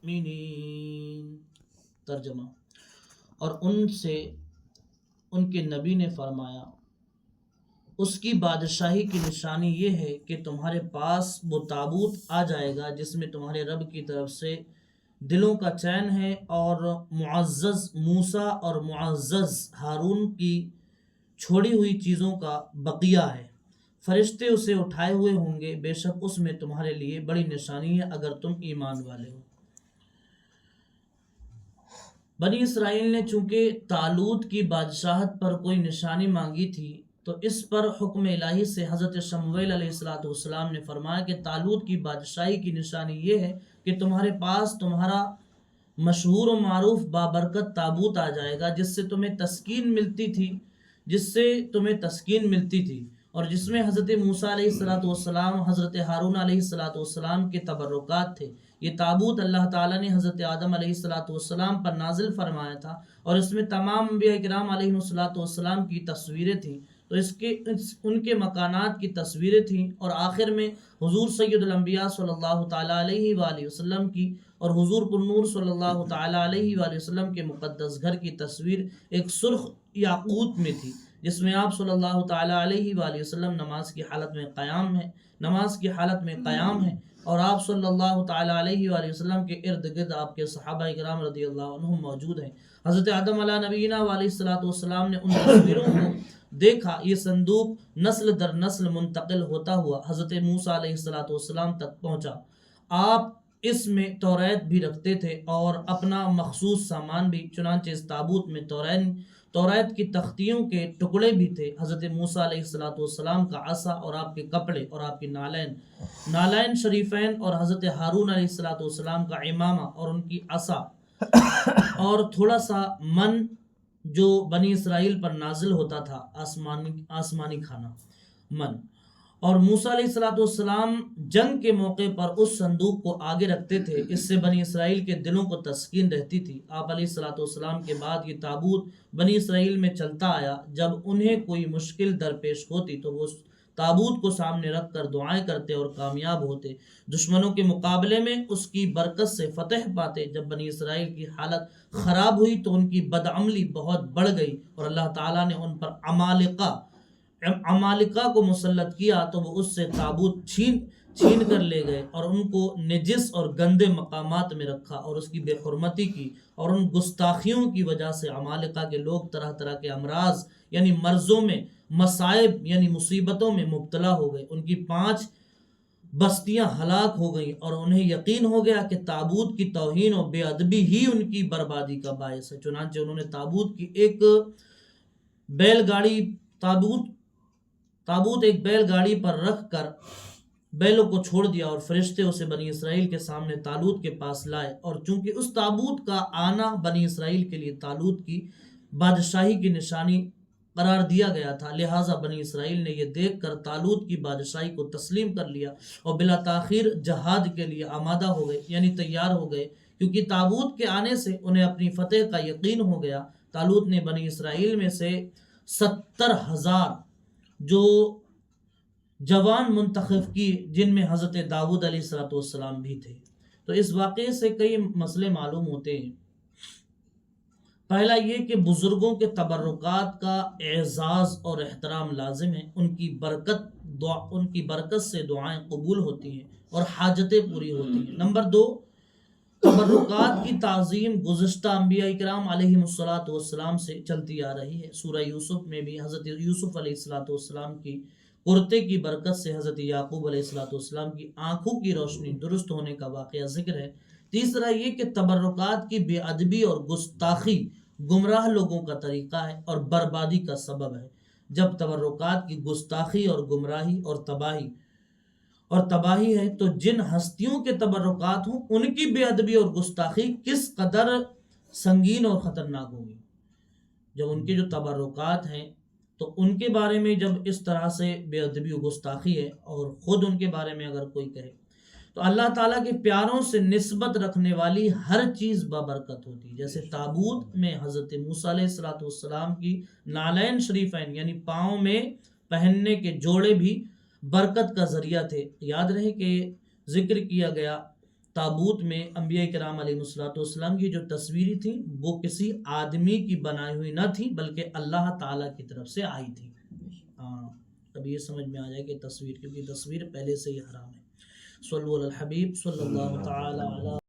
المؤمنین۔ ترجمہ: اور ان سے ان کے نبی نے فرمایا، اس کی بادشاہی کی نشانی یہ ہے کہ تمہارے پاس وہ تابوت آ جائے گا جس میں تمہارے رب کی طرف سے دلوں کا چین ہے، اور معزز موسیٰ اور معزز ہارون کی چھوڑی ہوئی چیزوں کا بقیہ ہے۔ فرشتے اسے اٹھائے ہوئے ہوں گے، بے شک اس میں تمہارے لیے بڑی نشانی ہے اگر تم ایمان والے ہو۔ بنی اسرائیل نے چونکہ طالوت کی بادشاہت پر کوئی نشانی مانگی تھی، تو اس پر حکم الہی سے حضرت شمویل علیہ السلام نے فرمایا کہ طالوت کی بادشاہی کی نشانی یہ ہے کہ تمہارے پاس تمہارا مشہور و معروف بابرکت تابوت آ جائے گا جس سے تمہیں تسکین ملتی تھی اور جس میں حضرت موسیٰ علیہ السلام، حضرت ہارون علیہ السلام کے تبرکات تھے۔ یہ تابوت اللہ تعالیٰ نے حضرت آدم علیہ السلام پر نازل فرمایا تھا، اور اس میں تمام انبیاء کرام علیہ السلام کی تصویریں تھیں، تو ان کے مکانات کی تصویریں تھیں، اور آخر میں حضور سید الانبیاء صلی اللہ تعالیٰ علیہ وآلہ وسلم کی اور حضور پر نور صلی اللہ تعالیٰ علیہ وآلہ وسلم کے مقدس گھر کی تصویر ایک سرخ یاقوت میں تھی، جس میں آپ صلی اللہ تعالیٰ علیہ وآلہ وسلم نماز کی حالت میں قیام ہے، اور آپ صلی اللہ تعالیٰ علیہ وآلہ وسلم کے ارد گرد آپ کے صحابہ کرام رضی اللہ عنہم موجود ہیں۔ حضرت آدم علیہ نبینا علیہ السلام نے ان تصویروں کو دیکھا۔ یہ صندوق نسل در نسل منتقل ہوتا ہوا حضرت موسیٰ علیہ السلام تک پہنچا۔ آپ اس میں توریت بھی رکھتے تھے اور اپنا مخصوص سامان بھی، چنانچہ اس تابوت میں توریت کی تختیوں کے ٹکڑے بھی تھے، حضرت موسیٰ علیہ السلام کا عصا اور آپ کے کپڑے اور آپ کے نالین شریفین، اور حضرت ہارون علیہ السلام کا عمامہ اور ان کی عصا، اور تھوڑا سا من جو بنی اسرائیل پر نازل ہوتا تھا، آسمانی کھانا من۔ اور موسیٰ علیہ السلام جنگ کے موقع پر اس صندوق کو آگے رکھتے تھے، اس سے بنی اسرائیل کے دلوں کو تسکین رہتی تھی۔ آپ علیہ السلام کے بعد یہ تابوت بنی اسرائیل میں چلتا آیا، جب انہیں کوئی مشکل درپیش ہوتی تو وہ تابوت کو سامنے رکھ کر دعائیں کرتے اور کامیاب ہوتے، دشمنوں کے مقابلے میں اس کی برکت سے فتح پاتے۔ جب بنی اسرائیل کی حالت خراب ہوئی تو ان کی بدعملی بہت بڑھ گئی، اور اللہ تعالیٰ نے ان پر عمالقہ کو مسلط کیا، تو وہ اس سے تابوت چھین کر لے گئے اور ان کو نجس اور گندے مقامات میں رکھا اور اس کی بے حرمتی کی، اور ان گستاخیوں کی وجہ سے عمالقہ کے لوگ طرح طرح کے امراض یعنی مرضوں میں، مصائب یعنی مصیبتوں میں مبتلا ہو گئے۔ ان کی 5 بستیاں ہلاک ہو گئیں، اور انہیں یقین ہو گیا کہ تابوت کی توہین و بے ادبی ہی ان کی بربادی کا باعث ہے، چنانچہ انہوں نے تابوت کی ایک بیل گاڑی پر رکھ کر بیلوں کو چھوڑ دیا، اور فرشتے اسے بنی اسرائیل کے سامنے طالوت کے پاس لائے، اور چونکہ اس تابوت کا آنا بنی اسرائیل کے لیے طالوت کی بادشاہی کی نشانی قرار دیا گیا تھا، لہٰذا بنی اسرائیل نے یہ دیکھ کر طالوت کی بادشاہی کو تسلیم کر لیا اور بلا تاخیر جہاد کے لیے آمادہ ہو گئے، یعنی تیار ہو گئے، کیونکہ تابوت کے آنے سے انہیں اپنی فتح کا یقین ہو گیا۔ طالوت نے بنی اسرائیل میں سے 70,000 جو جوان منتخب کی، جن میں حضرت داؤد علیہ السلام بھی تھے۔ تو اس واقعے سے کئی مسئلے معلوم ہوتے ہیں۔ پہلا یہ کہ بزرگوں کے تبرکات کا اعزاز اور احترام لازم ہے، ان کی برکت سے دعائیں قبول ہوتی ہیں اور حاجتیں پوری ہوتی ہیں۔ نمبر 2، تبرکات کی تعظیم گزشتہ انبیاء کرام علیہ السلام سے چلتی آ رہی ہے۔ سورہ یوسف میں بھی حضرت یوسف علیہ السلام کی کرتے کی برکت سے حضرت یعقوب علیہ السلام کی آنکھوں کی روشنی درست ہونے کا واقعہ ذکر ہے۔ تیسرا یہ کہ تبرکات کی بے ادبی اور گستاخی گمراہ لوگوں کا طریقہ ہے اور بربادی کا سبب ہے۔ جب تبرکات کی گستاخی اور گمراہی اور تباہی ہے تو جن ہستیوں کے تبرکات ہوں ان کی بے ادبی اور گستاخی کس قدر سنگین اور خطرناک ہوگی۔ جب ان کے جو تبرکات ہیں تو ان کے بارے میں جب اس طرح سے بے ادبی و گستاخی ہے، اور خود ان کے بارے میں اگر کوئی کہے، تو اللہ تعالیٰ کے پیاروں سے نسبت رکھنے والی ہر چیز بابرکت ہوتی ہے۔ جیسے تابوت میں حضرت موسیٰ علیہ السلام کی نالین شریفین یعنی پاؤں میں پہننے کے جوڑے بھی برکت کا ذریعہ تھے۔ یاد رہے کہ ذکر کیا گیا تابوت میں انبیاء کرام علیہ الصلوۃ والسلام کی جو تصویریں تھیں وہ کسی آدمی کی بنائی ہوئی نہ تھی بلکہ اللہ تعالیٰ کی طرف سے آئی تھی. ہاں اب یہ سمجھ میں آ جائے کہ تصویر، کیونکہ تصویر پہلے سے ہی حرام ہے. صلو علی الحبیب صلی اللہ تعالی علی